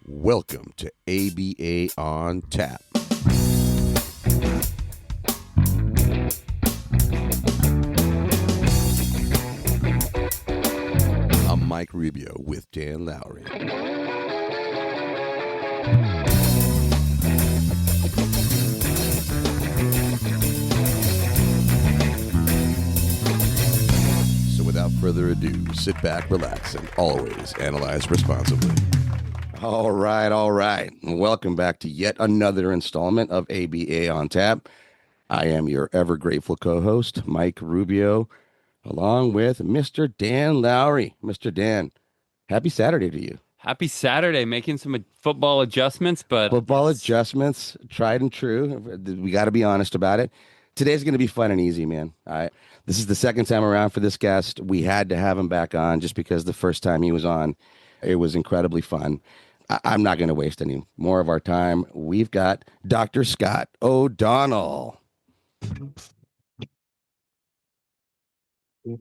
Welcome to ABA on Tap. I'm Mike Rubio with Dan Lowry. So without further ado, sit back, relax, and always analyze responsibly. All right. Welcome back to yet another installment of ABA on Tap. I am your ever grateful co-host, Mike Rubio, along with Mr. Dan Lowry. Mr. Dan, happy Saturday to you. Happy Saturday, making some football adjustments, but Football adjustments, tried and true. We got to be honest about it. Today's going to be fun and easy, man. This is the second time around for this guest. We had to have him back on just because the first time he was on, it was incredibly fun. I'm not going to waste any more of our time. We've got Dr. Scott O'Donnell. All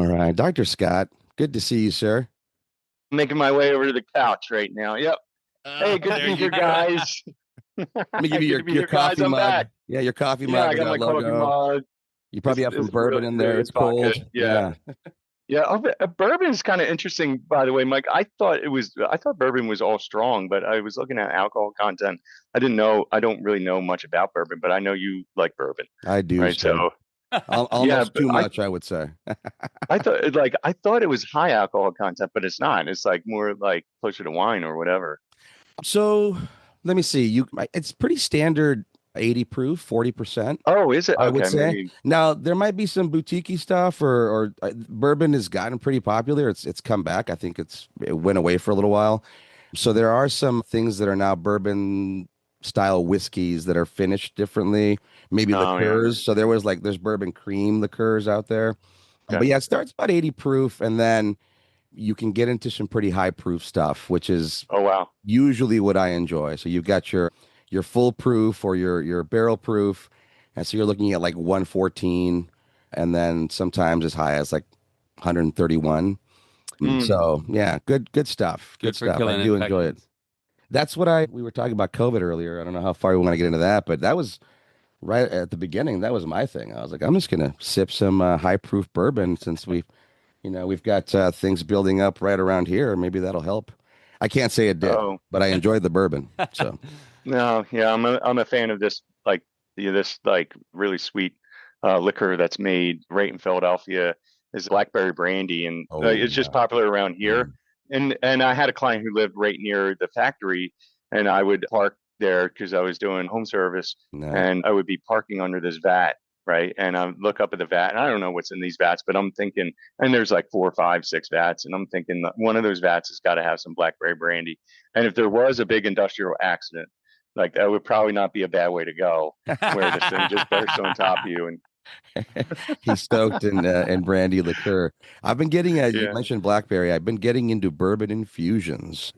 right, Dr. Scott, good to see you, sir. Making my way over to the couch right now. Yep. Hey, good to be here, guys. Let me give you your coffee guys. I'm mug. Back. Yeah, your coffee mug. Yeah, I got my coffee mug. You probably have some bourbon really, in there. Really it's cold. Yeah. Bourbon is kind of interesting, by the way, Mike. I thought bourbon was all strong, but I was looking at alcohol content. I don't really know much about bourbon, but I know you like bourbon. I do. Right. So almost too much, I would say. I thought it was high alcohol content, but it's not. It's like more like closer to wine or whatever. So let me see. It's pretty standard 80 proof, 40%. Oh, is it? I would say. Maybe. Now there might be some boutique stuff, or bourbon has gotten pretty popular. It's come back. I think it went away for a little while. So there are some things that are now bourbon style whiskeys that are finished differently. Maybe liqueurs. Yeah. So there's bourbon cream liqueurs out there. Okay. But yeah, it starts about 80 proof, and then you can get into some pretty high proof stuff, which is usually what I enjoy. So you've got your full proof or your barrel proof, and so you're looking at like 114, and then sometimes as high as like 131. So yeah, good stuff. Good stuff. I do enjoy it. That's what we were talking about COVID earlier. I don't know how far we want to get into that, but that was right at the beginning. That was my thing. I was like, I'm just gonna sip some high proof bourbon since we've got things building up right around here. Maybe that'll help. I can't say it did, but I enjoyed the bourbon. So. No, yeah, I'm a fan of this really sweet liquor that's made right in Philadelphia. Is blackberry brandy, and it's just popular around here. And I had a client who lived right near the factory, and I would park there because I was doing home service, and I would be parking under this vat, right? And I look up at the vat, and I don't know what's in these vats, but I'm thinking, and there's like 4, 5, 6 vats, and I'm thinking that one of those vats has got to have some blackberry brandy. And if there was a big industrial accident, like that would probably not be a bad way to go, where this thing just bursts on top of you. And he's stoked in brandy liqueur. I've been getting you mentioned blackberry. I've been getting into bourbon infusions.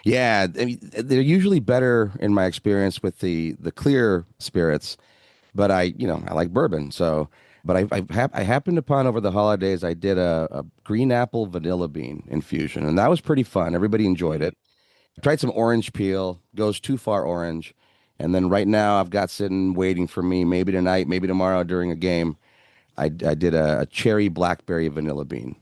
Yeah, I mean, they're usually better in my experience with the clear spirits, but I like bourbon. So, but I happened upon over the holidays, I did a green apple vanilla bean infusion, and that was pretty fun. Everybody enjoyed it. Tried some orange peel, goes too far orange. And then right now I've got sitting waiting for me, maybe tonight, maybe tomorrow during a game. I did a cherry blackberry vanilla bean.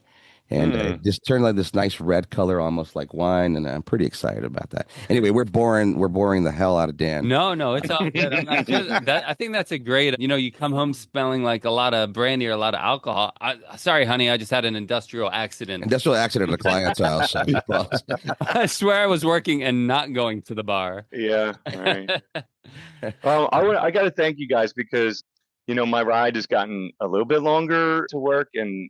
And it just turned like this nice red color, almost like wine, and I'm pretty excited about that. Anyway, we're boring the hell out of Dan. No, it's all good. I think that's a great. You come home smelling like a lot of brandy or a lot of alcohol. Sorry, honey, I just had an industrial accident. At a client's house. I swear I was working and not going to the bar. Yeah, right. I got to thank you guys because my ride has gotten a little bit longer to work, and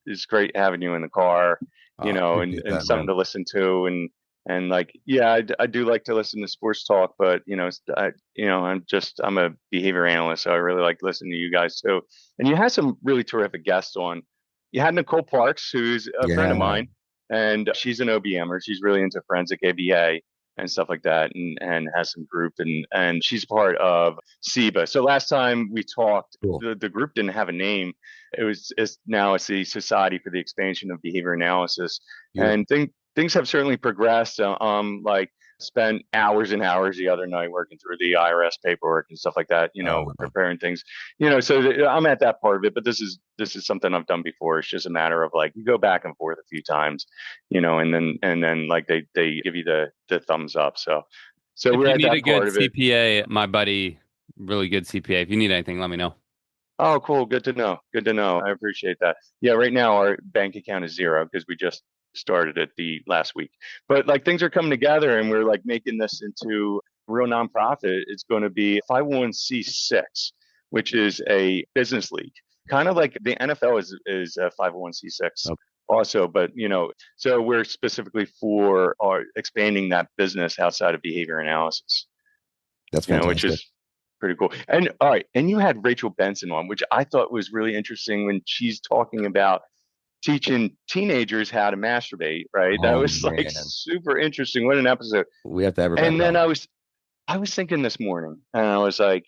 it's great having you in the car, and something to listen to. And like, yeah, I do like to listen to sports talk, but I'm a behavior analyst, so I really like listening to you guys too. And you had some really terrific guests on. You had Nicole Parks, who's a friend of mine, and she's an OBMer. She's really into forensic ABA. and stuff like that, and has some group, and she's part of SIBA. So last time we talked, Cool. the group didn't have a name. Now it's the Society for the Expansion of Behavior Analysis, Beautiful. and things have certainly progressed. Like spent hours and hours the other night working through the IRS paperwork and stuff like that, preparing things, so I'm at that part of it, but this is something I've done before. It's just a matter of like, you go back and forth a few times, and then like they give you the thumbs up. So if we're you at need that a good part of it. CPA, my buddy, really good CPA. If you need anything, let me know. Oh, cool. Good to know. Good to know. I appreciate that. Yeah, right now our bank account is zero because we just started it the last week. But like, things are coming together, and we're like making this into a real nonprofit. It's going to be 501c6, which is a business league, kind of like the NFL is a 501c6 also. But so we're specifically for our expanding that business outside of behavior analysis. That's fantastic. Which is pretty cool. And all right, and you had Rachel Benson on, which I thought was really interesting when she's talking about teaching teenagers how to masturbate, right? That was like super interesting. What an episode. We have to have her back And then on. I was thinking this morning, and I was like,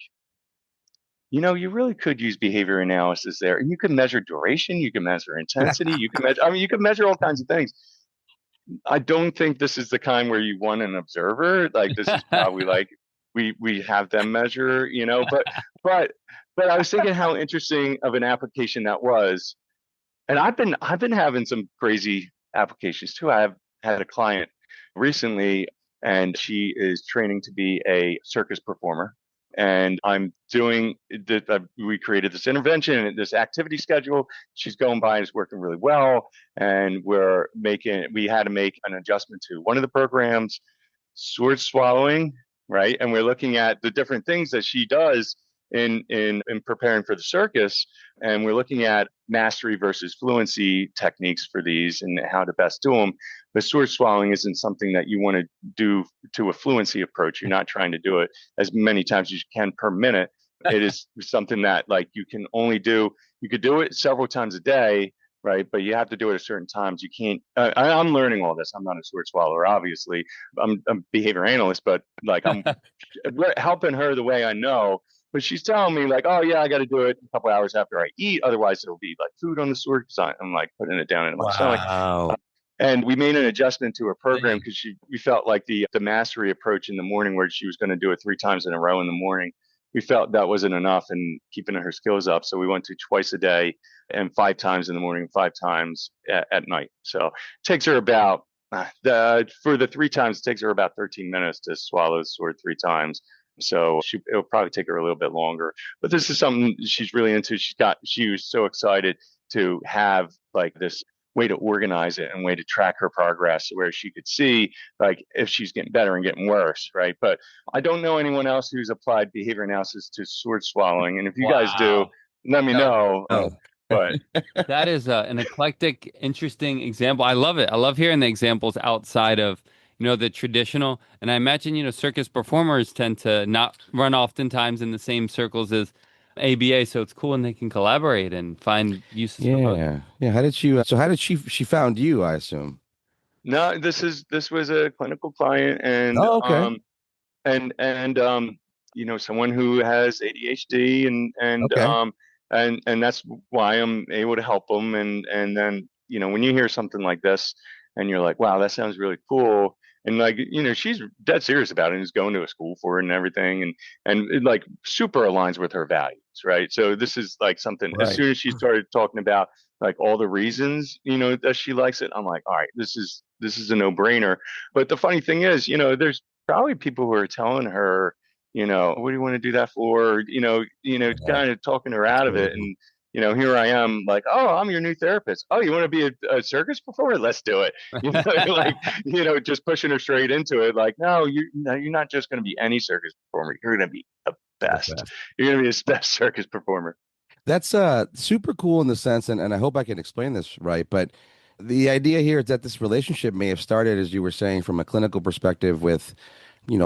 you really could use behavior analysis there. And you can measure duration, you can measure intensity, you can measure all kinds of things. I don't think this is the kind where you want an observer. Like, this is probably like we have them measure, but I was thinking how interesting of an application that was. And I've been having some crazy applications too. I have had a client recently, and she is training to be a circus performer. And I'm doing we created this intervention and this activity schedule. She's going by and it's working really well. And we had to make an adjustment to one of the programs, sword swallowing, right? And we're looking at the different things that she does in preparing for the circus, and we're looking at mastery versus fluency techniques for these and how to best do them. But sword swallowing isn't something that you want to do to a fluency approach. You're not trying to do it as many times as you can per minute. It is something that like you can only do. You could do it several times a day, right? But you have to do it at certain times. You can't. I'm learning all this. I'm not a sword swallower, obviously. I'm a behavior analyst, but like I'm helping her the way I know. But she's telling me like, oh yeah, I got to do it a couple hours after I eat. Otherwise, it'll be like food on the sword. So I'm like putting it down into my stomach. And we made an adjustment to her program because we felt like the mastery approach in the morning, where she was going to do it 3 times in a row in the morning, we felt that wasn't enough in keeping her skills up. So we went to twice a day and 5 times in the morning, 5 times at night. So it takes her about for the 3 times, it takes her about 13 minutes to swallow the sword 3 times. So it'll probably take her a little bit longer, but this is something she's really into. She was so excited to have like this way to organize it and way to track her progress, where she could see like if she's getting better and getting worse, right? But I don't know anyone else who's applied behavior analysis to sword swallowing, and if you guys do, let me know. But that is an eclectic, interesting example. I love it. I love hearing the examples outside of the traditional. And I imagine, circus performers tend to not run oftentimes in the same circles as ABA. So it's cool when they can collaborate and find uses for both. Yeah. How did she found you, I assume? No, this was a clinical client, and okay. Someone who has ADHD, and that's why I'm able to help them. And then, when you hear something like this and you're like, wow, that sounds really cool. And like, she's dead serious about it and is going to a school for it and everything. And it like super aligns with her values, right? So this is like something, as soon as she started talking about like all the reasons, that she likes it, I'm like, all right, this is a no brainer. But the funny thing is, there's probably people who are telling her, what do you want to do that for? Kind of talking her out of it. And, here I am like, oh, I'm your new therapist. Oh, you want to be a circus performer? Let's do it. Just pushing her straight into it. Like, no, you're not just going to be any circus performer. You're going to be the best. You're going to be the best circus performer. That's super cool in the sense, and I hope I can explain this right, but the idea here is that this relationship may have started, as you were saying, from a clinical perspective with,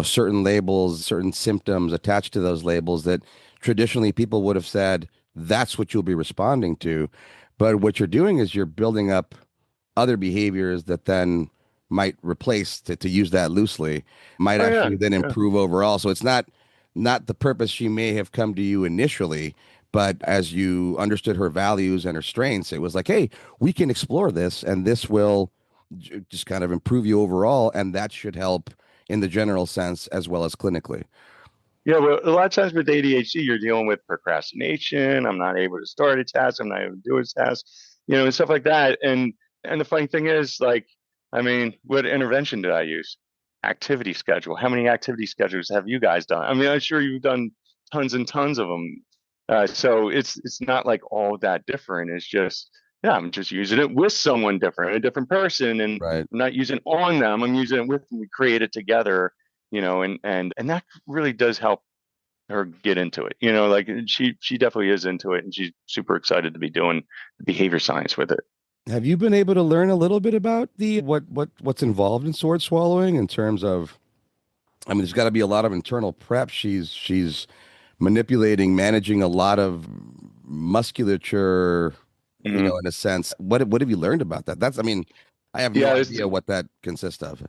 certain labels, certain symptoms attached to those labels that traditionally people would have said, that's what you'll be responding to. But what you're doing is you're building up other behaviors that then might replace, to use that loosely, might Oh yeah, actually then yeah. improve overall. So it's not the purpose she may have come to you initially, but as you understood her values and her strengths, it was like, hey, we can explore this, and this will just kind of improve you overall, and that should help in the general sense as well as clinically. Yeah, well, a lot of times with ADHD, you're dealing with procrastination. I'm not able to start a task. I'm not able to do a task, and stuff like that. And the funny thing is, like, I mean, what intervention did I use? Activity schedule. How many activity schedules have you guys done? I mean, I'm sure you've done tons and tons of them. So it's not like all that different. It's just, yeah, I'm just using it with someone different, a different person, and Right. I'm not using it on them. I'm using it with them. We create it together, and that really does help her get into it. Like she definitely is into it, and she's super excited to be doing behavior science with it. Have you been able to learn a little bit about the what's involved in sword swallowing in terms of, I mean, there's got to be a lot of internal prep. She's manipulating, managing a lot of musculature, Hmm. in a sense. What have you learned about that? I mean, I have no Yeah, idea what that consists of.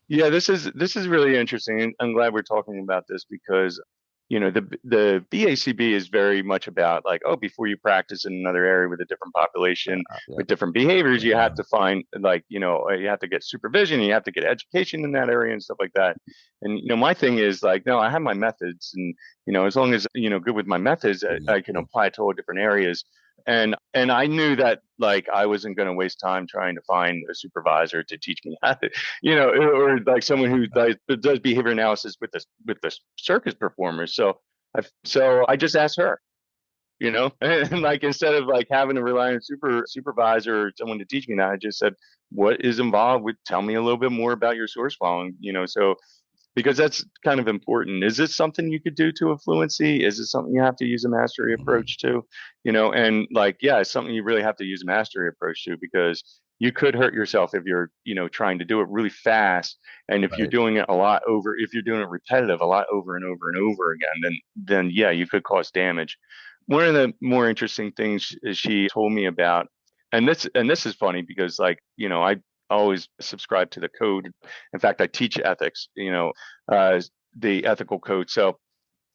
yeah, this is really interesting. And I'm glad we're talking about this because, the BACB is very much about like, oh, before you practice in another area with a different population Yeah. with different behaviors, you have Yeah. to find like, you have to get supervision, you have to get education in that area and stuff like that. And my thing is like, no, I have my methods, and as long as good with my methods, I can apply it to all different areas. And I knew that like I wasn't going to waste time trying to find a supervisor to teach me how to, or like someone who does behavior analysis with the circus performers. So I just asked her, and like instead of like having to rely on supervisor or someone to teach me that, I just said, what is involved with? Tell me a little bit more about your source following, so because that's kind of important. Is this something you could do to a fluency? Is it something you have to use a mastery Mhm. approach to? And like, yeah, it's something you really have to use a mastery approach to because you could hurt yourself if you're, trying to do it really fast. And if you're Right. doing it if you're doing it repetitive a lot over and over and over again, then yeah, you could cause damage. One of the more interesting things she told me about, and this is funny because like, I always subscribe to the code. In fact, I teach ethics, uh, the ethical code. So,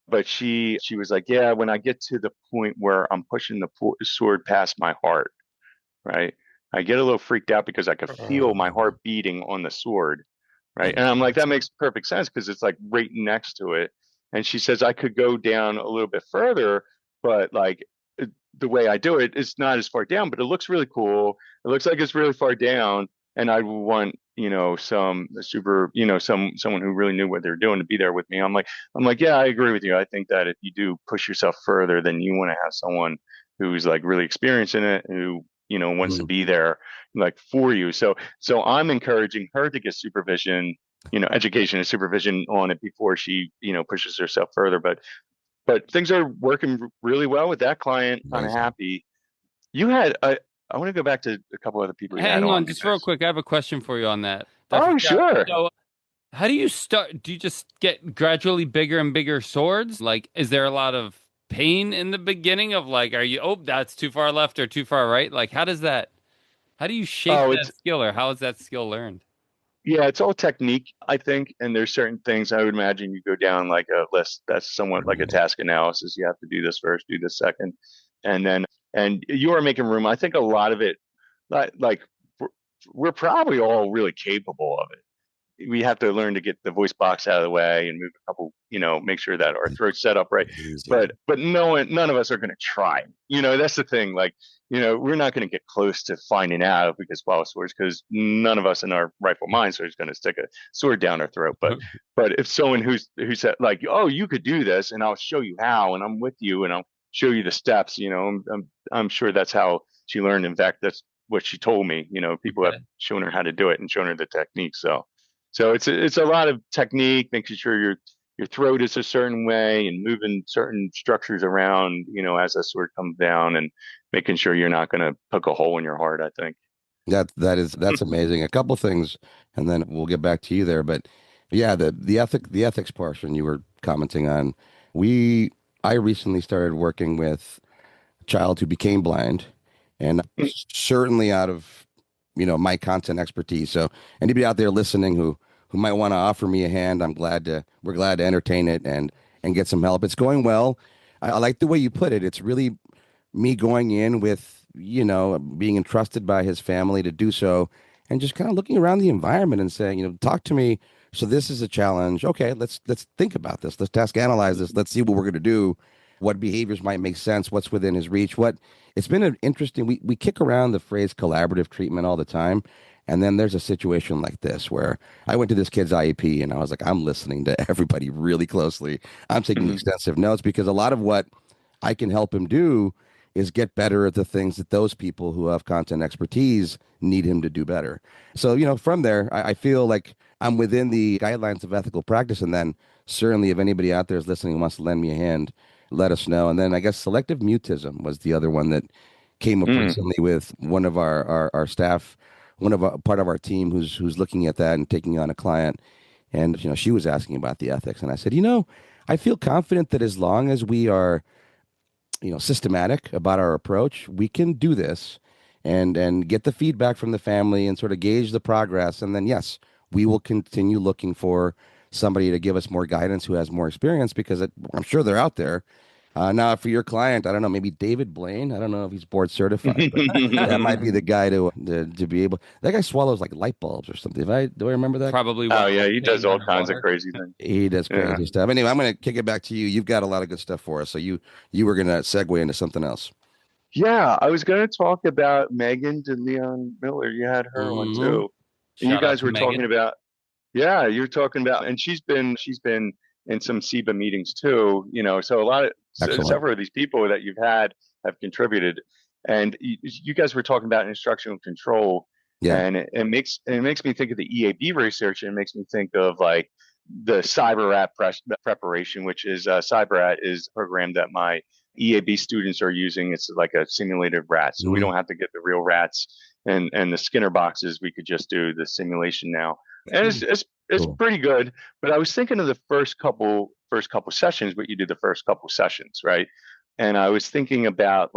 but she was like, yeah, when I get to the point where I'm pushing the sword past my heart, right? I get a little freaked out because I could feel my heart beating on the sword, right? And I'm like, that makes perfect sense because it's like right next to it. And she says I could go down a little bit further, but like the way I do it, it's not as far down, but it looks really cool. It looks like it's really far down, and I want some super someone who really knew what they were doing to be there with me. I'm like, yeah, I agree with you. I think that if you do push yourself further, then you want to have someone who's like really experienced in it, who wants to Mhm. be there like for you. So I'm encouraging her to get supervision, education and supervision on it before she pushes herself further. But things are working really well with that client. Kind of Amazing. happy. You had I want to go back to a couple other people you had Hang on, on just real because quick. I have a question for you on that, Dr. oh Scott. sure. So, how do you start? Do you just get gradually bigger and bigger swords? Like, is there a lot of pain in the beginning of like, are you, oh, that's too far left or too far right? Like, how do you shape Oh, that skill or how is that skill learned? it's all technique, I think, and there's certain things I would imagine you go down like a list that's somewhat like a Mhm. task analysis. You have to do this first, do this second, and then and you are making room. I think a lot of it, like we're we're probably all really capable of it. We have to learn to get the voice box out of the way and move a couple, make sure that our throat's set up right. Amazing. But no one, none of us are going to try. That's the thing. Like, we're not going to get close to finding out if we can swallow swords because none of us in our rightful minds are going to stick a sword down our throat. But if someone who said like, oh, you could do this, and I'll show you how, and I'm with you, and I'll show you the steps. I'm sure that's how she learned. In fact, that's what she told me. People have Okay. shown her how to do it and shown her the technique. So it's a lot of technique, making sure your throat is a certain way and moving certain structures around, as that sword comes down and making sure you're not going to poke a hole in your heart, I think. That's amazing. A couple things, and then we'll get back to you there. But yeah, the ethics portion you were commenting on. We I recently started working with a child who became blind, and certainly out of my content expertise. So anybody out there listening who might want to offer me a hand, we're glad to entertain it and get some help. It's going well. I like the way you put it. It's really me going in with, being entrusted by his family to do so, and just kind of looking around the environment and saying, talk to me. So this is a challenge. Okay, let's think about this. Let's task analyze this. Let's see what we're going to do. What behaviors might make sense? What's within his reach? It's been an interesting. We kick around the phrase collaborative treatment all the time, and then there's a situation like this where I went to this kid's IEP and I was like, I'm listening to everybody really closely. I'm taking extensive notes because a lot of what I can help him do is get better at the things that those people who have content expertise need him to do better. So, from there, I feel like I'm within the guidelines of ethical practice. And then certainly if anybody out there is listening and wants to lend me a hand, let us know. And then I guess selective mutism was the other one that came up recently with one of our staff, part of our team who's looking at that and taking on a client. And, she was asking about the ethics. And I said, I feel confident that as long as we are systematic about our approach, we can do this and get the feedback from the family and sort of gauge the progress. And then, yes, we will continue looking for somebody to give us more guidance who has more experience because I'm sure they're out there. Now, for your client, I don't know, maybe David Blaine. I don't know if he's board certified, but that might be the guy to be able. That guy swallows like light bulbs or something. Do I remember that? Probably. Oh yeah, he does all kinds of crazy things. He does crazy stuff. Anyway, I'm going to kick it back to you. You've got a lot of good stuff for us. So you were going to segue into something else. Yeah, I was going to talk about Megan DeLeon Miller. You had her on too, and you guys were talking about. Yeah, you're talking about, and she's been in some SIBA meetings too. So several of these people that you've had have contributed, and you guys were talking about instructional control. Yeah. And it makes me think of the EAB research, and it makes me think of like the CyberRat preparation, which is CyberRat is a program that my EAB students are using. It's like a simulated rat, so we don't have to get the real rats and the Skinner boxes. We could just do the simulation now, and it's cool. Pretty good. But I was thinking of the first couple sessions, what you did the first couple sessions, right? And I was thinking about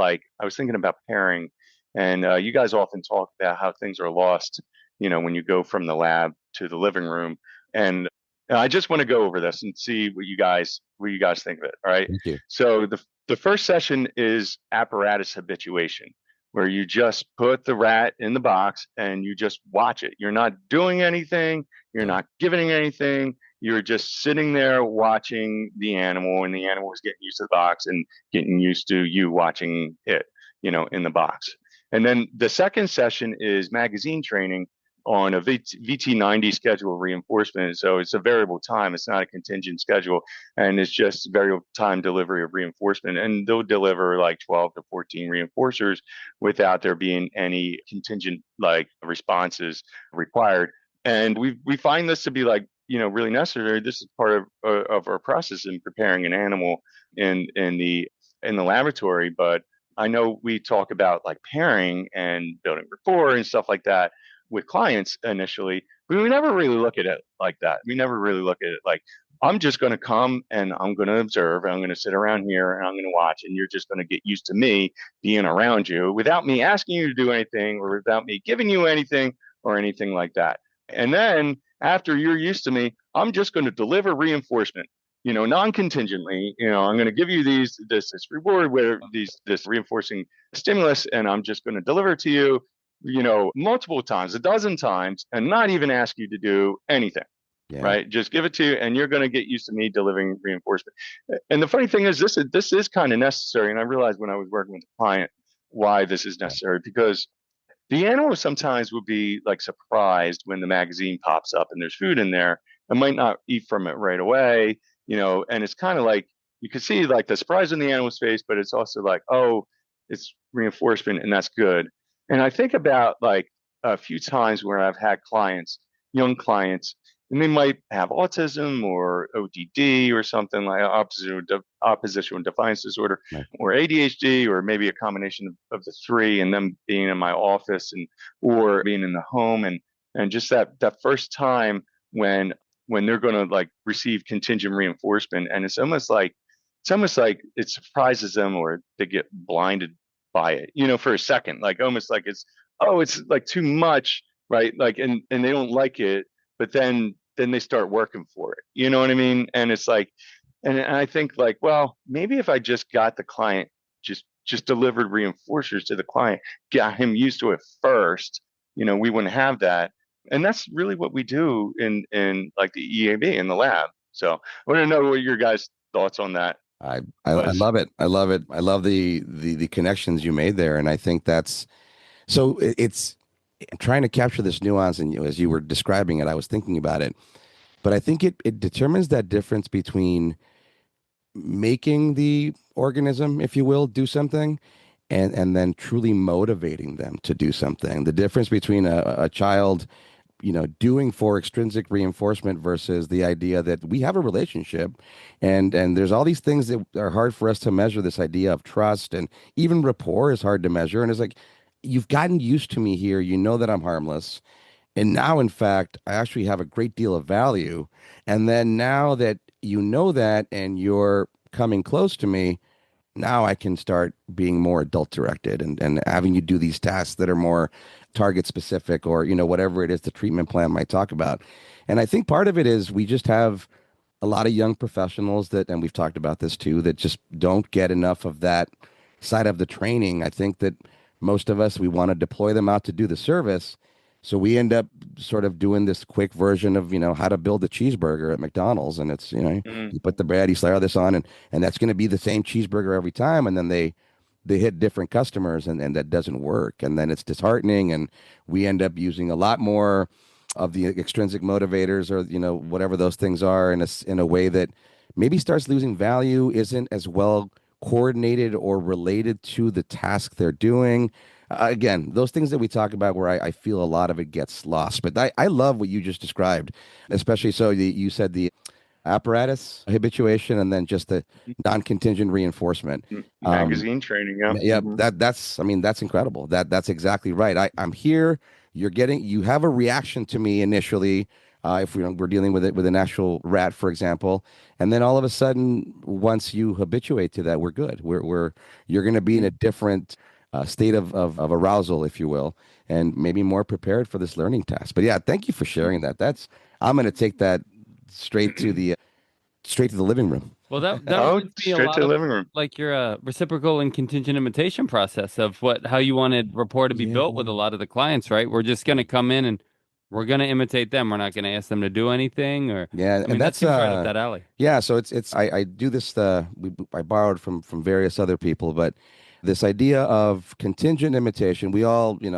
pairing. And you guys often talk about how things are lost, when you go from the lab to the living room. And I just want to go over this and see what you guys think of it. All right. Thank you. So the first session is apparatus habituation, where you just put the rat in the box and you just watch it. You're not doing anything. You're not giving anything. You're just sitting there watching the animal, and the animal is getting used to the box and getting used to you watching it, in the box. And then the second session is magazine training on a VT90 schedule reinforcement. So it's a variable time. It's not a contingent schedule. And it's just variable time delivery of reinforcement. And they'll deliver like 12 to 14 reinforcers without there being any contingent like responses required. And we find this to be like, really necessary. This is part of our process in preparing an animal in the laboratory. But I know we talk about like pairing and building rapport and stuff like that with clients initially, but we never really look at it like that. We never really look at it like, I'm just going to come and I'm going to observe and I'm going to sit around here and I'm going to watch, and you're just going to get used to me being around you without me asking you to do anything or without me giving you anything or anything like that. And then after you're used to me, I'm just going to deliver reinforcement, non-contingently. I'm going to give you this reward where this reinforcing stimulus, and I'm just going to deliver it to you, multiple times, a dozen times, and not even ask you to do anything. Yeah. Right? Just give it to you, and you're going to get used to me delivering reinforcement. And the funny thing is, this is kind of necessary. And I realized when I was working with a client why this is necessary, because the animal sometimes will be like surprised when the magazine pops up and there's food in there and might not eat from it right away, and it's kind of like, you can see like the surprise in the animal's face, but it's also like, oh, it's reinforcement and that's good. And I think about like a few times where I've had clients, young clients, and they might have autism or ODD or something like oppositional defiance disorder, right, or ADHD, or maybe a combination of the three, and them being in my office or being in the home, and just that first time when they're going to like receive contingent reinforcement, and it's almost like it surprises them, or they get blinded by it, for a second, like almost like it's oh, it's like too much, right? Like, and they don't like it, but then they start working for it. You know what I mean? And it's like, and I think like, well, maybe if I just got the client, just delivered reinforcers to the client, got him used to it first, we wouldn't have that. And that's really what we do in like the EAB in the lab. So I want to know what your guys' thoughts on that I was. love it. I love it. I love the connections you made there, and I think that's so. It's trying to capture this nuance, and as you were describing it, I was thinking about it. But I think it determines that difference between making the organism, if you will, do something, and then truly motivating them to do something. The difference between a child, doing for extrinsic reinforcement versus the idea that we have a relationship, and there's all these things that are hard for us to measure. This idea of trust and even rapport is hard to measure. And it's like, you've gotten used to me here. You know that I'm harmless. And now, in fact, I actually have a great deal of value. And then now that you know that and you're coming close to me, now I can start being more adult directed and having you do these tasks that are more target specific, or, whatever it is the treatment plan might talk about. And I think part of it is we just have a lot of young professionals that, and we've talked about this too, that just don't get enough of that side of the training. I think that most of us, we want to deploy them out to do the service. So we end up sort of doing this quick version of, how to build a cheeseburger at McDonald's. And it's, Mm-hmm. you put the bread, you slide all this on, and that's going to be the same cheeseburger every time. And then they hit different customers, and that doesn't work. And then it's disheartening. And we end up using a lot more of the extrinsic motivators, or, whatever those things are, in a way that maybe starts losing value, isn't as well coordinated or related to the task they're doing. Again, those things that we talk about where I feel a lot of it gets lost. But I love what you just described, especially so you said the apparatus habituation and then just the non-contingent reinforcement. Magazine training, yeah. Yeah, Mm-hmm. I mean, that's incredible. That's exactly right. I'm here. You have a reaction to me initially. If we're dealing with it with an actual rat, for example, and then all of a sudden, once you habituate to that, we're good. You're going to be in a different state of arousal, if you will, and maybe more prepared for this learning task. But yeah, thank you for sharing that. I'm going to take that straight to the living room. Well, that Oh, reminds me a straight to lot the of living room. like your reciprocal and contingent imitation process of how you wanted rapport to be Yeah. built with a lot of the clients, right? We're just going to come in and we're going to imitate them. We're not going to ask them to do anything, or Yeah, I and mean, that that's seems right up that alley. yeah, so it's I do this I borrowed from various other people, but this idea of contingent imitation, we all, do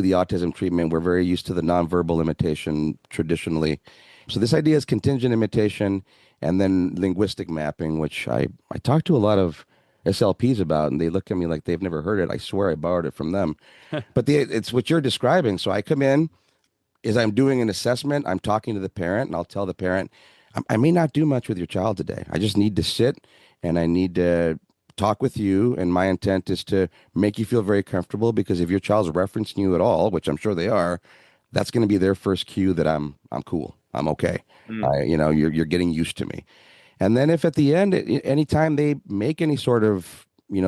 the autism treatment, we're very used to the nonverbal imitation traditionally. So this idea is contingent imitation and then linguistic mapping, which I talk to a lot of SLPs about, and they look at me like they've never heard it. I swear I borrowed it from them. But it's what you're describing. So I come in, is I'm doing an assessment. I'm talking to the parent, and I'll tell the parent, I may not do much with your child today. I just need to sit and I need to talk with you. And my intent is to make you feel very comfortable, because if your child's referencing you at all, which I'm sure they are, that's going to be their first cue that I'm cool. I'm okay. Mm. You're getting used to me. And then if at the end, anytime they make any sort of,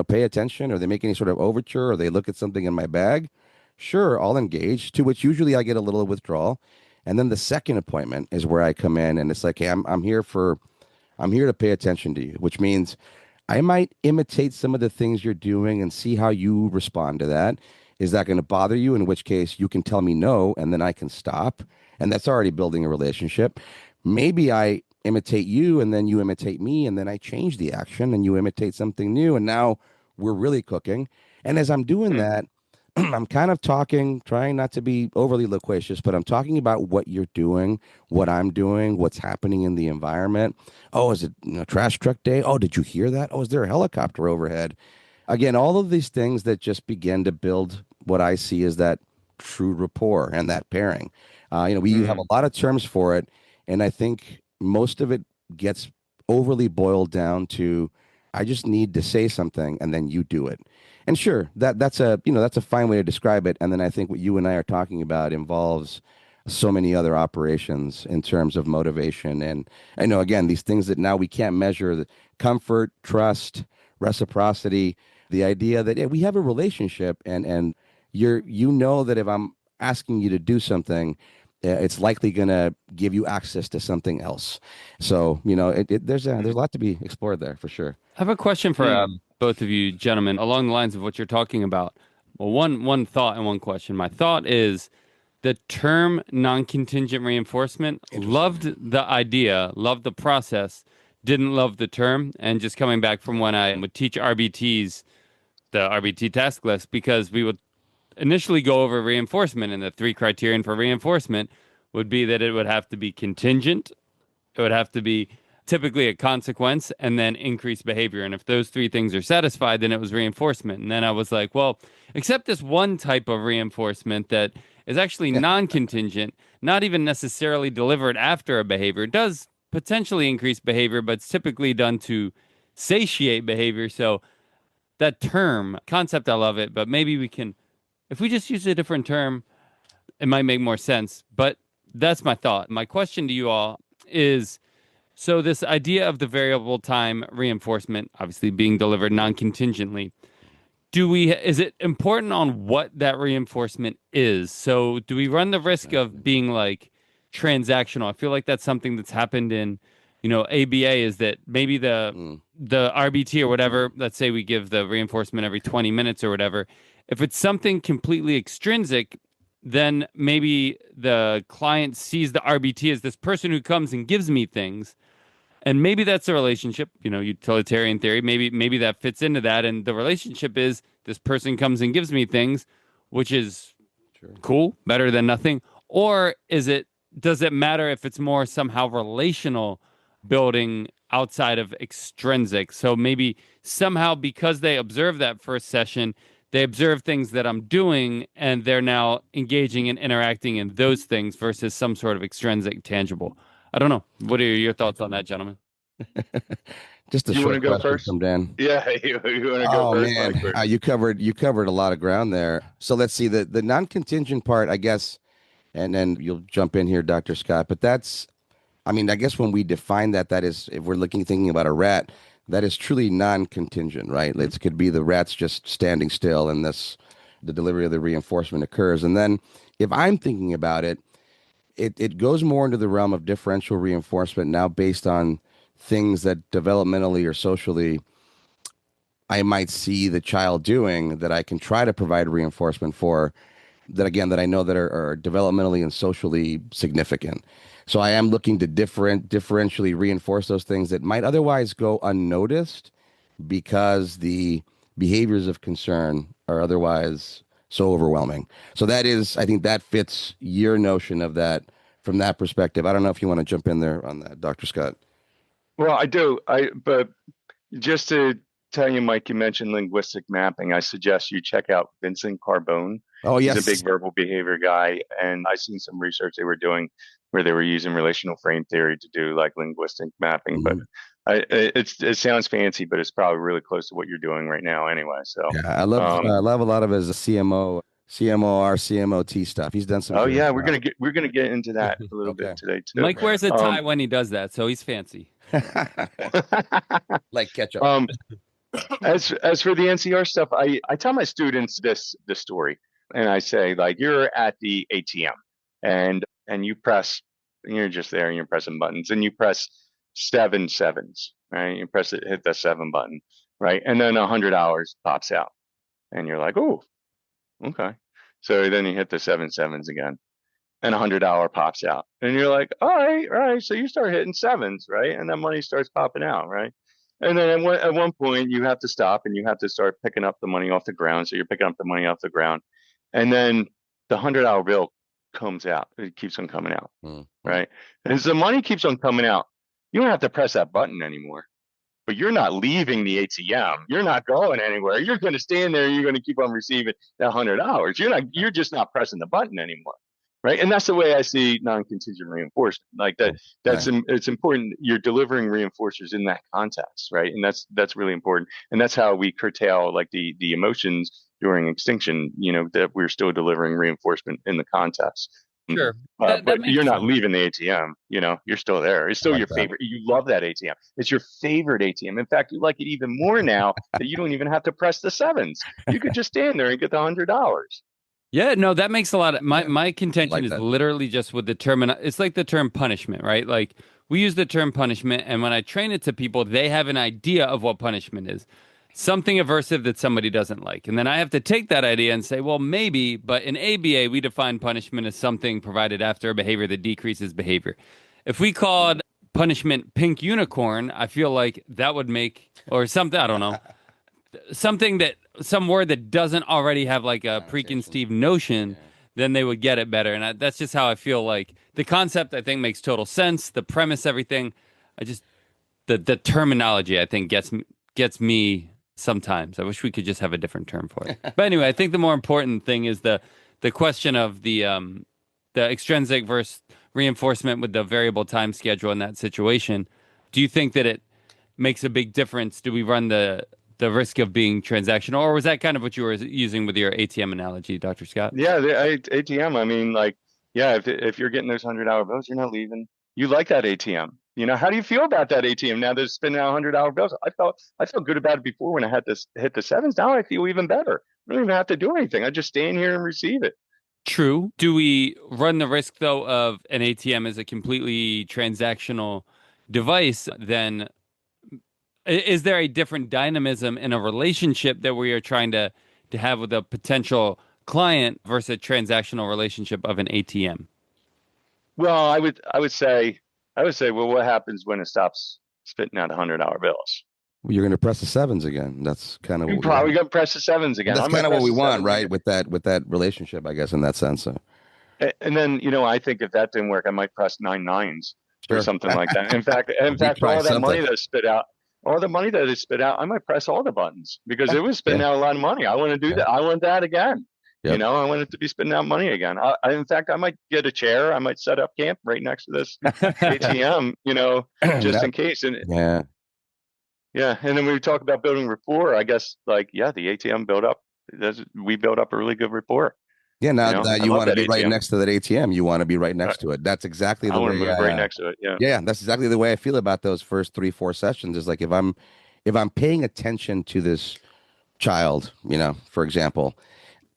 pay attention, or they make any sort of overture, or they look at something in my bag, sure, I'll engage, to which usually I get a little withdrawal. And then the second appointment is where I come in, and it's like, hey, I'm here to pay attention to you, which means I might imitate some of the things you're doing and see how you respond to that. Is that going to bother you? In which case you can tell me no, and then I can stop. And that's already building a relationship. Maybe I imitate you and then you imitate me, and then I change the action and you imitate something new. And now we're really cooking. And as I'm doing Mm. that, I'm kind of talking, trying not to be overly loquacious, but I'm talking about what you're doing, what I'm doing, what's happening in the environment. Oh, is it trash truck day? Oh, did you hear that? Oh, is there a helicopter overhead? Again, all of these things that just begin to build what I see as that true rapport and that pairing. We have Mm. a lot of terms for it, and I think most of it gets overly boiled down to, I just need to say something and then you do it. And sure, that's a fine way to describe it. And then I think what you and I are talking about involves so many other operations in terms of motivation. And I know, again, these things that now we can't measure: the comfort, trust, reciprocity, the idea that, yeah, we have a relationship, and you know that if I'm asking you to do something, it's likely going to give you access to something else. So, there's a lot to be explored there for sure. I have a question for both of you gentlemen along the lines of what you're talking about. Well, one thought and one question. My thought is the term non-contingent reinforcement, loved the idea, loved the process, didn't love the term. And just coming back from when I would teach RBTs, the RBT task list, because we would initially go over reinforcement, and the three criterion for reinforcement would be that it would have to be contingent, it would have to be typically a consequence, and then increased behavior. And if those three things are satisfied, then it was reinforcement. And then I was like, well, except this one type of reinforcement that is actually non-contingent, not even necessarily delivered after a behavior. It does potentially increase behavior, but it's typically done to satiate behavior. So that term, concept, I love it, but maybe we can, if we just use a different term, it might make more sense. But that's my thought. My question to you all is, so this idea of the variable time reinforcement, obviously being delivered non-contingently, is it important on what that reinforcement is? So do we run the risk of being like transactional? I feel like that's something that's happened in, ABA, is that maybe the RBT or whatever, let's say we give the reinforcement every 20 minutes or whatever. If it's something completely extrinsic, then maybe the client sees the RBT as this person who comes and gives me things. And maybe that's a relationship, utilitarian theory. Maybe that fits into that. And the relationship is this person comes and gives me things, which is cool, better than nothing. Or does it matter if it's more somehow relational building outside of extrinsic? So maybe somehow because they observe that first session, they observe things that I'm doing, and they're now engaging and interacting in those things versus some sort of extrinsic tangible. I don't know. What are your thoughts on that, gentlemen? Just a you short want to go question first? from Dan. Yeah, you want to go first? Man, you covered a lot of ground there. So let's see the non-contingent part, I guess, and then you'll jump in here, Dr. Scott. But I guess when we define that is, if we're thinking about a rat, that is truly non-contingent, right? It could be the rat's just standing still, and the delivery of the reinforcement occurs. And then if I'm thinking about it, it goes more into the realm of differential reinforcement now, based on things that developmentally or socially I might see the child doing that I can try to provide reinforcement for, that I know that are developmentally and socially significant. So I am looking to differentially reinforce those things that might otherwise go unnoticed because the behaviors of concern are otherwise so overwhelming. So I think that fits your notion of that from that perspective. I don't know if you want to jump in there on that, Dr. Scott. Well, I do. But just to tell you, Mike, you mentioned linguistic mapping. I suggest you check out Vincent Carbone. Oh, yes. He's a big verbal behavior guy. And I've seen some research they were doing where they were using relational frame theory to do like linguistic mapping. Mm-hmm. But it sounds fancy, but it's probably really close to what you're doing right now anyway. So yeah, I love a lot of his CMO, CMOR, CMOT stuff. He's done some. Oh yeah, we're gonna get into that a little bit today too. Mike wears a tie when he does that, so he's fancy. Like ketchup. As for the NCR stuff, I tell my students this story, and I say, like, you're at the ATM and you press, and you're just there and you're pressing buttons, and you press 7 sevens, right? You hit the 7 button, right? And then $100 pops out, and you're like, oh, okay. So then you hit the 7 sevens again, and $100 pops out, and you're like, all right. So you start hitting sevens, right? And that money starts popping out, right? And then at one point you have to stop and you have to start picking up the money off the ground. So you're picking up the money off the ground, and then the $100 bill comes out. It keeps on coming out, right? And as the money keeps on coming out, you don't have to press that button anymore. But you're not leaving the ATM. You're not going anywhere. You're going to stand there. You're going to keep on receiving that $100. You're just not pressing the button anymore, right? And that's the way I see non-contingent reinforcement. Like that. It's important. You're delivering reinforcers in that context, right? And that's really important. And that's how we curtail like the emotions during extinction. That we're still delivering reinforcement in the context. Sure. But you're not leaving the ATM, you're still there. It's still your favorite. You love that ATM. It's your favorite ATM. In fact, you like it even more now that you don't even have to press the sevens. You could just stand there and get the $100. Yeah, no, that makes a lot of my Yeah, my contention like is that. literally just with the term. It's like the term punishment, right? Like we use the term punishment, and when I train it to people, they have an idea of what punishment is. Something aversive that somebody doesn't like. And then I have to take that idea and say, well, maybe, but in ABA, we define punishment as something provided after a behavior that decreases behavior. If we called punishment pink unicorn, I feel like that would make, or something, I don't know, something that some word that doesn't already have like a Connotation. preconceived notion, Yeah. then they would get it better. And that's just how I feel. Like the concept, I think, makes total sense. The premise, everything. I just the terminology, I think, gets me sometimes. I wish we could just have a different term for it. But anyway, I think the more important thing is the question of the extrinsic versus reinforcement with the variable time schedule in that situation. Do you think that it makes a big difference? Do we run the risk of being transactional, or was that kind of what you were using with your ATM analogy, Dr. Scott? Yeah, ATM. I mean, like, yeah, if you're getting those $100 bills, you're not leaving. You like that ATM. You know, how do you feel about that ATM now? They're spending out $100 bills. I felt good about it before when I had to hit the sevens. Now I feel even better. I don't even have to do anything. I just stand here and receive it. True. Do we run the risk though of an ATM as a completely transactional device? Then is there a different dynamism in a relationship that we are trying to have with a potential client versus a transactional relationship of an ATM? Well, I would say, well, what happens when it stops spitting out $100 bills? Well, you're going to press the sevens again. That's kind of You what we probably want. gonna press the sevens And again. that's I might kind of what press we the want, sevens right? again. With that relationship, I guess, in that sense. So, And then, I think if that didn't work, I might press nine nines or sure. something like that. In fact, Try all that money something. that is spit out, all the money that is spit out, I might press all the buttons because Yeah. it was spitting Yeah. out a lot of money. I want to do Yeah. that. I want that again. Yep. I want it to be spitting out money again. In fact, I might get a chair. I might set up camp right next to this ATM, just That- in case. And yeah. yeah, and then when we talk about building rapport, I guess like yeah, the ATM built up. We built up a really good rapport. Yeah. Now that I you love want to that be right ATM. next to that ATM, you want to be right I, next to it. That's exactly I the want to way move right next to it. Yeah. yeah, that's exactly the way I feel about those first 3, 4 sessions is like if I'm paying attention to this child, for example,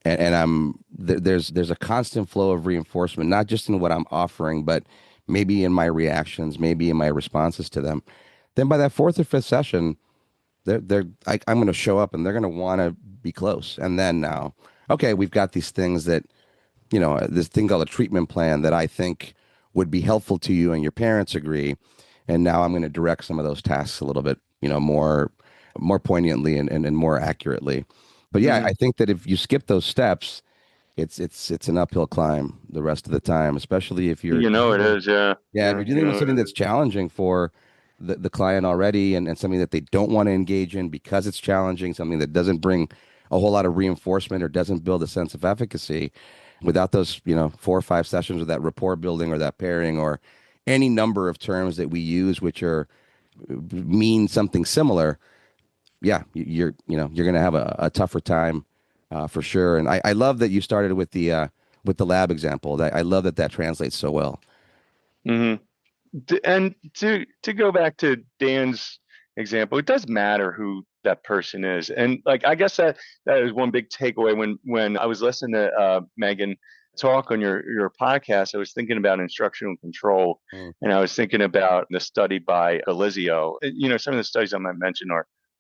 and there's a constant flow of reinforcement, not just in what I'm offering, but maybe in my reactions, maybe in my responses to them. Then by that fourth or fifth session, I'm going to show up and they're going to want to be close. And then now, okay, we've got these things that this thing called a treatment plan that I think would be helpful to you and your parents agree. And now I'm going to direct some of those tasks a little bit, more poignantly and more accurately. But yeah, Hmm. I think that if you skip those steps, it's an uphill climb the rest of the time, especially if you're It dealing, is. Yeah. yeah, if Yeah. you're dealing with something that's challenging for the client already and something that they don't want to engage in because it's challenging, something that doesn't bring a whole lot of reinforcement or doesn't build a sense of efficacy without those, 4 or 5 sessions of that rapport building or that pairing or any number of terms that we use, which are mean something similar. Yeah, you're going to have a tougher time for sure. And I love that you started with the lab example. I love that translates so well. Hmm. And to go back to Dan's example, it does matter who that person is. And like I guess that is one big takeaway when I was listening to Megan talk on your podcast. I was thinking about instructional control, Mm, and I was thinking about the study by Elizio. Some of the studies I might mention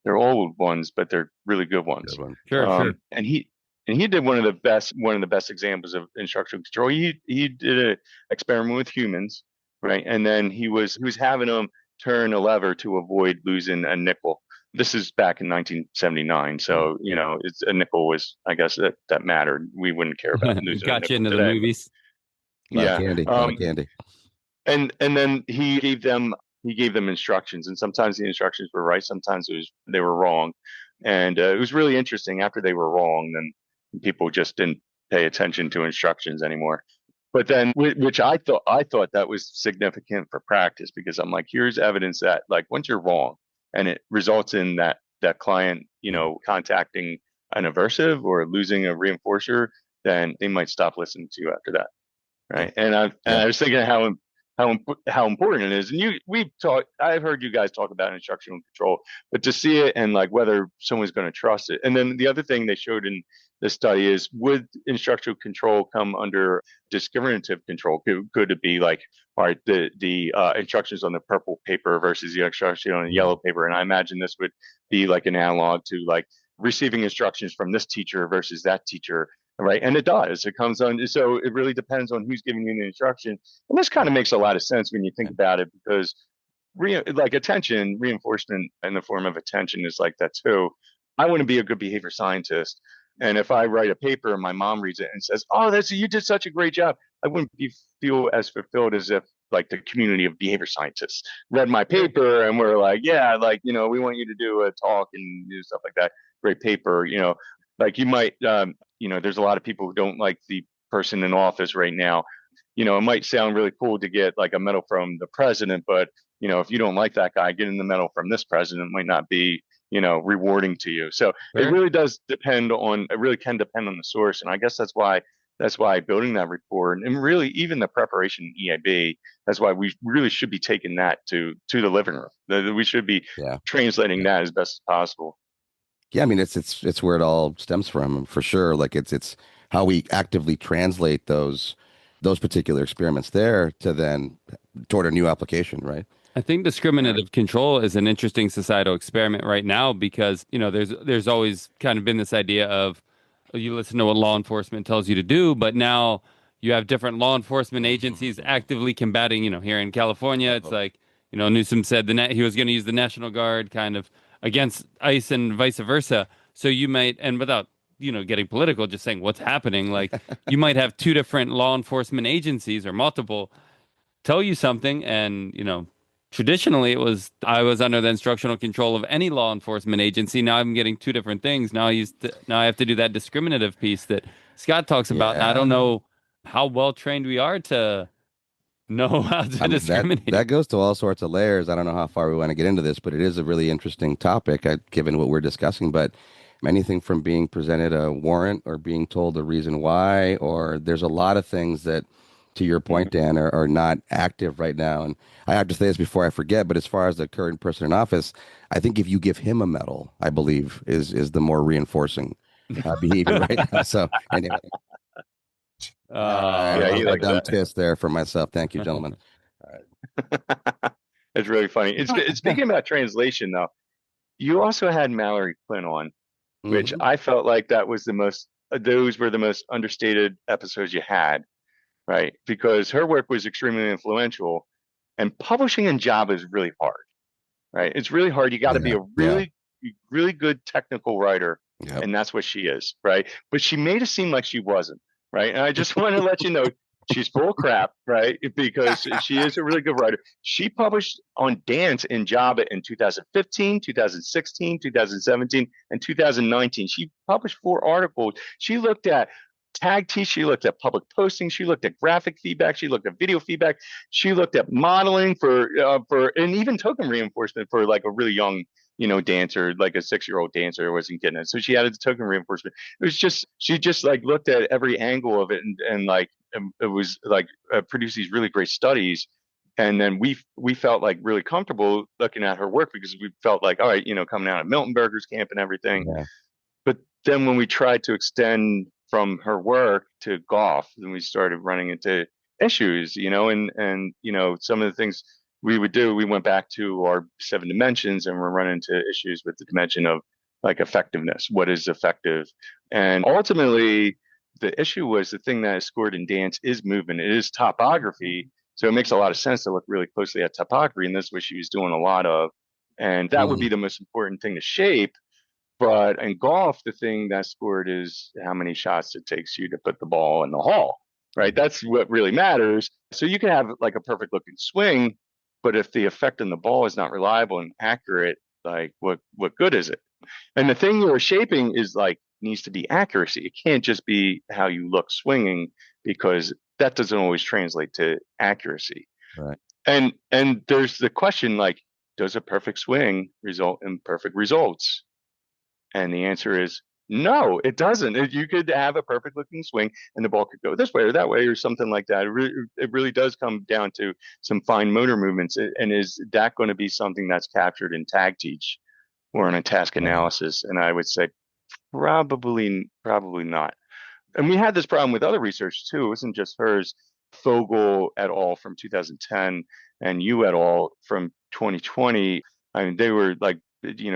they're old ones, but they're really good good ones. one. Sure, sure. And he did one of the best examples of instructional control. He did an experiment with humans, right? And then he was having them turn a lever to avoid losing a nickel. This is back in 1979, Mm. so it's a nickel was, I guess, that mattered. We wouldn't care about losing a Got you nickel into the today, but movies. A lot of yeah. candy, a lot of candy. And then he gave them instructions, and sometimes the instructions were right, sometimes they were wrong, and it was really interesting. After they were wrong, then people just didn't pay attention to instructions anymore. But then, which I thought that was significant for practice because I'm like, here's evidence that like once you're wrong, and it results in that client, Mm. contacting an aversive or losing a reinforcer, then they might stop listening to you after that, Yep. right? And Yeah. I was thinking how important it is, and I've heard you guys talk about instructional control, but to see it and like whether someone's going to trust it, and then the other thing they showed the study is, would instructional control come under discriminative control? Could it be like, all right, the instructions on the purple paper versus the instruction on the yellow paper? And I imagine this would be like an analog to like receiving instructions from this teacher versus that teacher, right? And it does. It comes on. So it really depends on who's giving you the instruction. And this kind of makes a lot of sense when you think about it, because like attention, reinforcement in the form of attention is like that too. I want to be a good behavior scientist. And if I write a paper and my mom reads it and says, "Oh, you did such a great job," I wouldn't feel as fulfilled as if like the community of behavior scientists read my paper and were like, "Yeah, like, we want you to do a talk and do stuff like that. Great paper." Like you might, there's a lot of people who don't like the person in office right now. It might sound really cool to get like a medal from the president, but if you don't like that guy, getting the medal from this president might not be, rewarding to you. So It really can depend on the source. And I guess that's why building that report and really even the preparation in EAB, that's why we really should be taking that to the living room. We should be translating that as best as possible. Yeah, I mean, it's where it all stems from, for sure. Like it's how we actively translate those particular experiments there to then toward a new application, right? I think discriminative control is an interesting societal experiment right now because, there's always kind of been this idea of you listen to what law enforcement tells you to do, but now you have different law enforcement agencies actively combating, here in California, it's like, Newsom said he was going to use the National Guard kind of against ICE and vice versa. So you might, and without, getting political, just saying what's happening, like you might have two different law enforcement agencies or multiple tell you something and, traditionally I was under the instructional control of any law enforcement agency. Now I'm getting two different things. Now I have to do that discriminative piece that Scott talks about. And I don't know how well trained we are to know how to discriminate. That goes to all sorts of layers. I don't know how far we want to get into this, but it is a really interesting topic, given what we're discussing. But anything from being presented a warrant or being told the reason why, or there's a lot of things that, to your point, Dan, are not active right now. And I have to say this before I forget, but as far as the current person in office, I think if you give him a medal, I believe is the more reinforcing behavior right now. So anyway. A dumb twist there for myself. Thank you, gentlemen. All right. It's really funny. It's speaking about translation, though. You also had Mallory Quinn on, which I felt like those were the most understated episodes you had, right? Because her work was extremely influential, and publishing in Java is really hard, right? It's really hard. You got to be a really good technical writer, and that's what she is, right? But she made it seem like she wasn't. Right. And I just want to let you know she's full of crap, right? Because she is a really good writer. She published on dance in Java in 2015, 2016, 2017, and 2019. She published 4 articles. She looked at tag teach. She looked at public posting. She looked at graphic feedback. She looked at video feedback. She looked at modeling for and even token reinforcement for like a really young dancer, like a 6-year-old dancer wasn't getting it. So she added the token reinforcement. It was just, she just like looked at every angle of it and like, it was like produced these really great studies. And then we felt like really comfortable looking at her work because we felt like, all right, coming out of Miltonberger's camp and everything. Yeah. But then when we tried to extend from her work to golf, then we started running into issues, and some of the things we would do, we went back to our 7 dimensions and we're running into issues with the dimension of like effectiveness. What is effective? And ultimately, the issue was the thing that is scored in dance is movement. It is topography. So it makes a lot of sense to look really closely at topography. And this is what she was doing a lot of. And that would be the most important thing to shape. But in golf, the thing that's scored is how many shots it takes you to put the ball in the hole, right? That's what really matters. So you can have like a perfect looking swing, but if the effect on the ball is not reliable and accurate, like what good is it? And the thing you're shaping is like needs to be accuracy. It can't just be how you look swinging, because that doesn't always translate to accuracy. Right. And there's the question like, does a perfect swing result in perfect results? And the answer is no, it doesn't. You could have a perfect looking swing and the ball could go this way or that way or something like that. It really does come down to some fine motor movements. And is that going to be something that's captured in tag teach or in a task analysis? And I would say Probably not. And we had this problem with other research too. It wasn't just hers. Fogel et al. From 2010 and you et al. From 2020. I mean, they were like,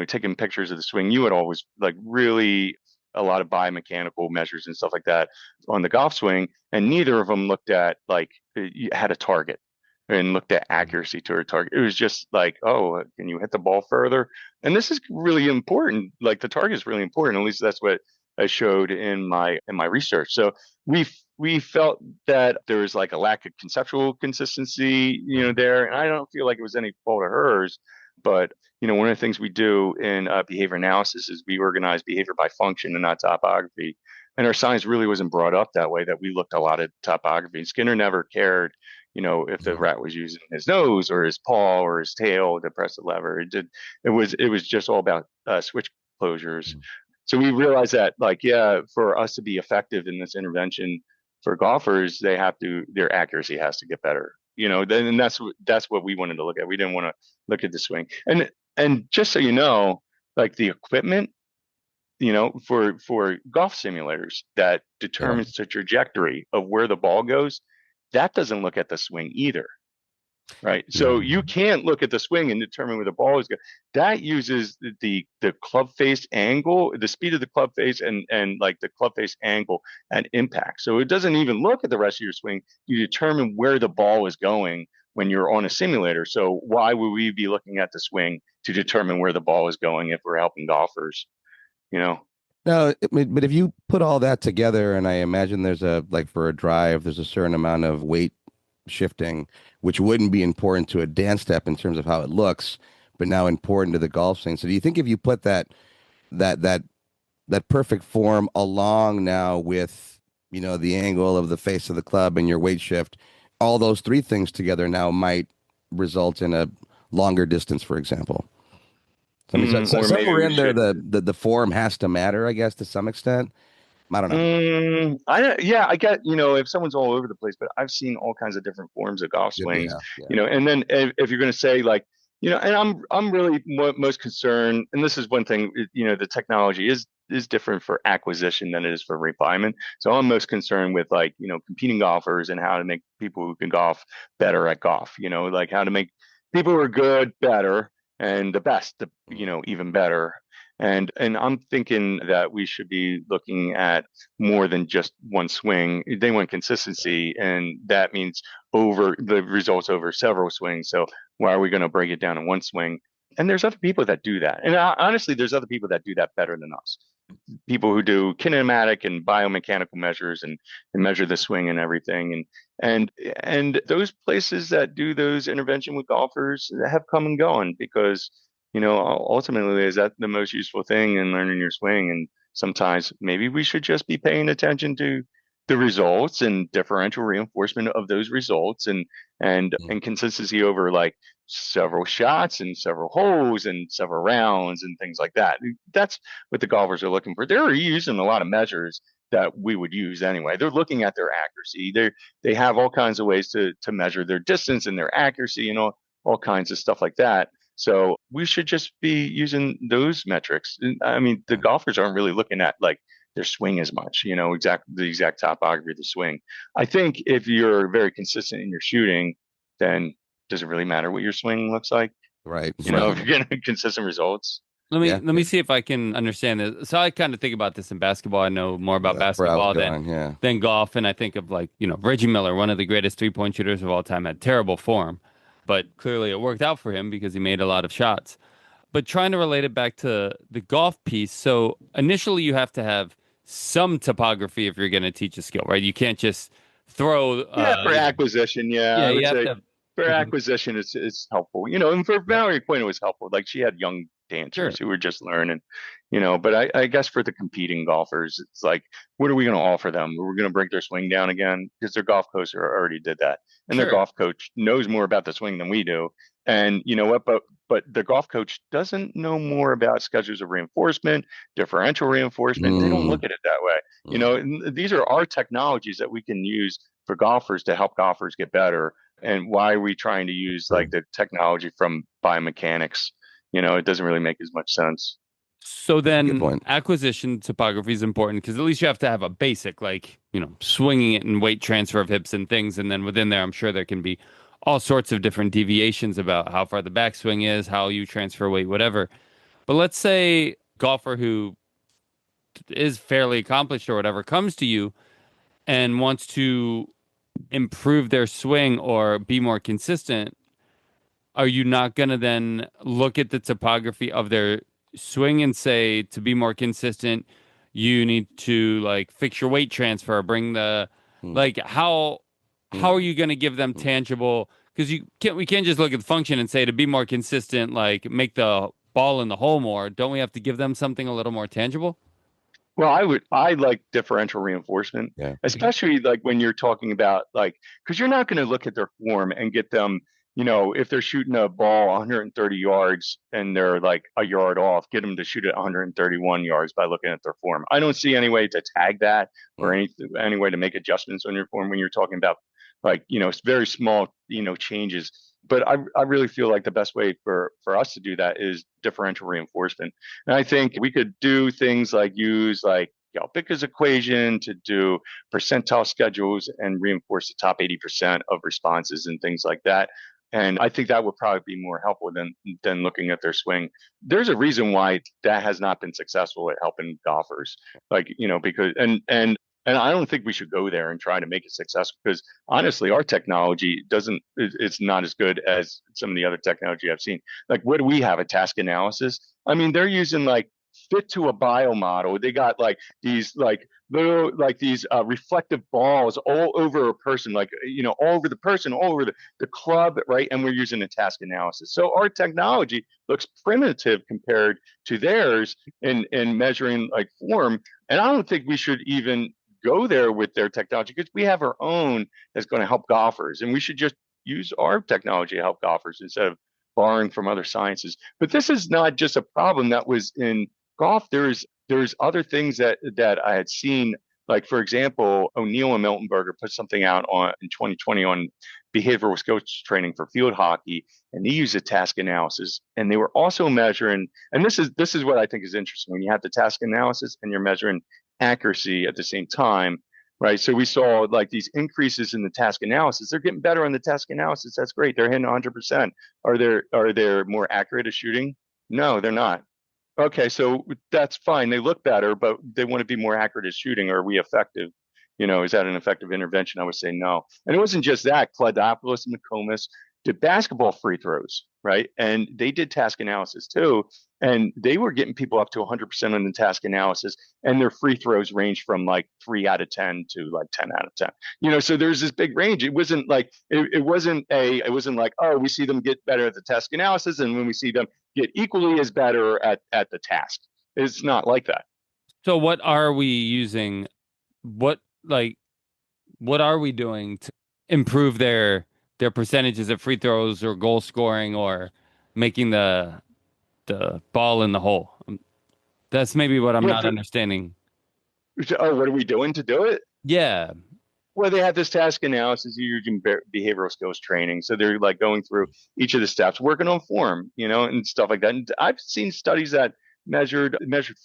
taking pictures of the swing. You et al. Was like really a lot of biomechanical measures and stuff like that on the golf swing, and neither of them looked at like had a target and looked at accuracy to a target. It was just like, oh, can you hit the ball further? And this is really important. Like the target is really important. At least that's what I showed in my research. So we felt that there was like a lack of conceptual consistency, there, and I don't feel like it was any fault of hers, but one of the things we do in behavior analysis is we organize behavior by function and not topography. And our science really wasn't brought up that way. That we looked a lot at topography. Skinner never cared, if the rat was using his nose or his paw or his tail to press the lever. It was just all about switch closures. So we realized that, like, yeah, for us to be effective in this intervention for golfers, their accuracy has to get better. Then that's what we wanted to look at. We didn't want to look at the swing. And just so you know, like the equipment, for golf simulators that determines the trajectory of where the ball goes, that doesn't look at the swing either. Right. So you can't look at the swing and determine where the ball is going. That uses the club face angle, the speed of the club face and like the club face angle and impact. So it doesn't even look at the rest of your swing. You determine where the ball is going when you're on a simulator. So why would we be looking at the swing to determine where the ball is going if we're helping golfers? No, but if you put all that together, and I imagine there's like for a drive, there's a certain amount of weight shifting, which wouldn't be important to a dance step in terms of how it looks, but now important to the golf swing. So do you think if you put that that perfect form along now with, the angle of the face of the club and your weight shift, all those three things together now might result in a longer distance, for example? So, I mean, so Or maybe somewhere we in there, should. the form has to matter, I guess, to some extent. I don't know. Yeah, I get, if someone's all over the place, but I've seen all kinds of different forms of golf swings, Yeah, yeah. and then if you're going to say like, and I'm really most concerned, and this is one thing, the technology is different for acquisition than it is for refinement. So I'm most concerned with like, competing golfers and how to make people who can golf better at golf, like how to make people who are good better and the best, even better. And I'm thinking that we should be looking at more than just one swing. They want consistency, and that means over the results over several swings. So why are we going to break it down in one swing? And there's other people that do that. And honestly, there's other people that do that better than us. People who do kinematic and biomechanical measures and measure the swing and everything. And those places that do those intervention with golfers have come and gone because ultimately, is that the most useful thing in learning your swing? And sometimes maybe we should just be paying attention to the results and differential reinforcement of those results and consistency over like several shots and several holes and several rounds and things like that. That's what the golfers are looking for. They're using a lot of measures that we would use anyway. They're looking at their accuracy. They have all kinds of ways to measure their distance and their accuracy and all kinds of stuff like that. So we should just be using those metrics. I mean, the golfers aren't really looking at like their swing as much, the exact topography of the swing. I think if you're very consistent in your shooting, then does it really matter what your swing looks like? Right. If you're getting consistent results. Let me see if I can understand this. So I kind of think about this in basketball. I know more about basketball than golf, and I think of like Reggie Miller, one of the greatest 3-point shooters of all time, had terrible form, but clearly it worked out for him because he made a lot of shots. But trying to relate it back to the golf piece, so initially you have to have some topography if you're going to teach a skill, right? You can't just throw. For acquisition, yeah, I would you have say to. for acquisition, it's helpful. And for Valerie Quinn, it was helpful. Like she had young dancers who were just learning, But I guess for the competing golfers, it's like, what are we going to offer them? We're going to break their swing down again because their golf coach already did that, and their golf coach knows more about the swing than we do. And you know what? But the golf coach doesn't know more about schedules of reinforcement, differential reinforcement. They don't look at it that way. And these are our technologies that we can use for golfers to help golfers get better. And why are we trying to use like the technology from biomechanics? It doesn't really make as much sense. So Good then point. acquisition topography is important because at least you have to have a basic, like, swinging it and weight transfer of hips and things. And then within there, I'm sure there can be all sorts of different deviations about how far the backswing is, how you transfer weight, whatever. But let's say golfer who is fairly accomplished or whatever comes to you and wants to improve their swing or be more consistent. Are you not going to then look at the topography of their swing and say, to be more consistent, you need to like fix your weight transfer, bring the Hmm. like how are you going to give them tangible? Because we can't just look at the function and say to be more consistent, like make the ball in the hole more. Don't we have to give them something a little more tangible? Well, I like differential reinforcement, Yeah. especially like when you're talking about like, because you're not going to look at their form and get them, if they're shooting a ball 130 yards and they're like a yard off, get them to shoot it 131 yards by looking at their form. I don't see any way to tag that or Hmm. any way to make adjustments on your form when you're talking about like, very small, changes. But I really feel like the best way for us to do that is differential reinforcement. And I think we could do things like use like Bicker's equation to do percentile schedules and reinforce the top 80% of responses and things like that. And I think that would probably be more helpful than looking at their swing. There's a reason why that has not been successful at helping golfers. Like, because and I don't think we should go there and try to make it successful because honestly, our technology doesn't, it's not as good as some of the other technology I've seen. Like, what do we have? A task analysis? I mean, they're using like fit to a bio model. They got like these like little like these reflective balls all over a person, like all over the person, all over the club, right? And we're using a task analysis. So our technology looks primitive compared to theirs in measuring like form. And I don't think we should even go there with their technology because we have our own that's going to help golfers, and we should just use our technology to help golfers instead of borrowing from other sciences. But this is not just a problem that was in golf. There's other things that I had seen. Like for example, O'Neill and Miltenberger put something out on in 2020 on behavioral skills training for field hockey, and they use a task analysis. And they were also measuring, and this is what I think is interesting when you have the task analysis and you're measuring accuracy at the same time, right? So we saw like these increases in the task analysis. They're getting better on the task analysis. That's great. They're hitting 100%. Are they more accurate at shooting? No, they're not. Okay, so that's fine. They look better, but they want to be more accurate at shooting. Are we effective? Is that an effective intervention? I would say no. And it wasn't just that. Cladopoulos and McComas did basketball free throws, right? And they did task analysis too. And they were getting people up to 100% on the task analysis. And their free throws range from like 3 out of 10 to like 10 out of 10. So there's this big range. It wasn't like, it wasn't like, oh, we see them get better at the task analysis. And when we see them get equally as better at the task. It's not like that. So what are we using? What like what are we doing to improve their percentages of free throws or goal scoring or making the ball in the hole? That's maybe what I'm Yeah. not understanding. Oh, what are we doing to do it? Yeah. Well, they have this task analysis using behavioral skills training. So they're like going through each of the steps, working on form, and stuff like that. And I've seen studies that measured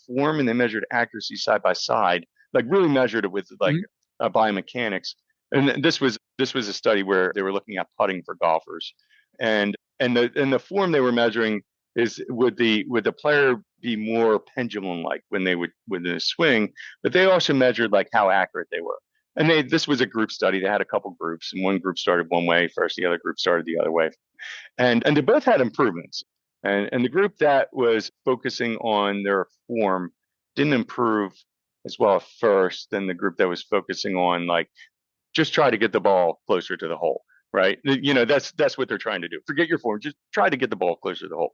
form and they measured accuracy side by side, like really measured it with like Mhm. biomechanics. And this was a study where they were looking at putting for golfers, and the form they were measuring is would the player be more pendulum like when they swing, but they also measured like how accurate they were. And this was a group study. They had a couple groups, and one group started one way first, the other group started the other way, and they both had improvements. And the group that was focusing on their form didn't improve as well at first than the group that was focusing on like just try to get the ball closer to the hole, right? That's what they're trying to do. Forget your form, just try to get the ball closer to the hole.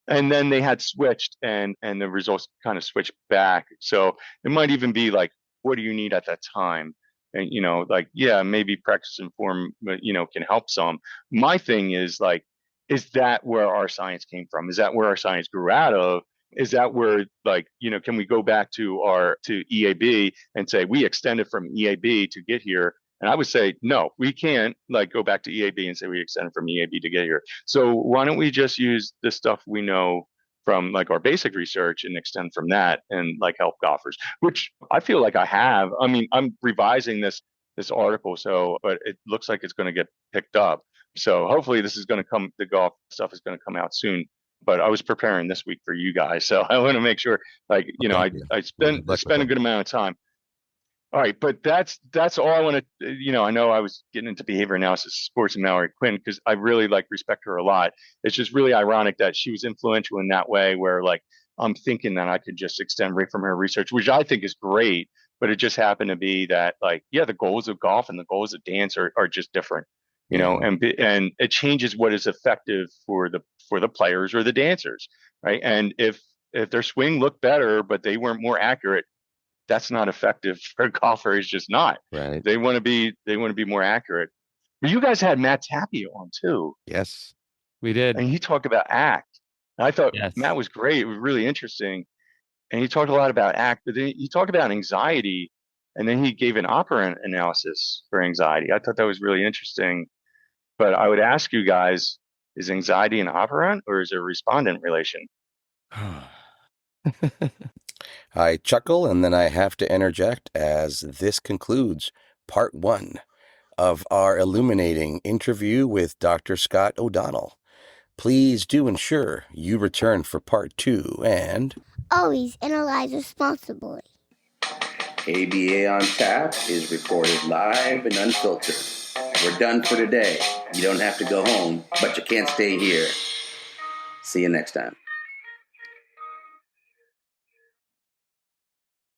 And then they had switched, and the results kind of switched back. So it might even be like, what do you need at that time? And like, yeah, maybe practice and form, can help some. My thing is like, is that where our science came from? Is that where our science grew out of? Is that where like, can we go back to EAB and say we extended from EAB to get here? And I would say, no, we can't like go back to EAB and say we extended from EAB to get here. So why don't we just use the stuff we know from like our basic research and extend from that and like help golfers, which I feel like I have. I mean, I'm revising this article, but it looks like it's going to get picked up. So hopefully the golf stuff is going to come out soon. But I was preparing this week for you guys, so I want to make sure, like, I spent a good amount of time. All right, but that's all I want to. I know I was getting into behavior analysis, sports, and Mallory Quinn because I really respect her a lot. It's just really ironic that she was influential in that way, where like I'm thinking that I could just extend right from her research, which I think is great. But it just happened to be that the goals of golf and the goals of dance are just different, and it changes what is effective for the players or the dancers, right? And if their swing looked better but they weren't more accurate, that's not effective for a golfer. It's just not. Right. They want to be more accurate. But you guys had Matt Tapia on too. Yes, we did. And he talked about ACT. And I thought Matt was great. It was really interesting. And he talked a lot about ACT, but then he talked about anxiety. And then he gave an operant analysis for anxiety. I thought that was really interesting. But I would ask you guys, is anxiety an operant or is it a respondent relation? I chuckle, and then I have to interject as this concludes part 1 of our illuminating interview with Dr. Scott O'Donnell. Please do ensure you return for part 2 and always analyze responsibly. ABA on Tap is recorded live and unfiltered. We're done for today. You don't have to go home, but you can't stay here. See you next time.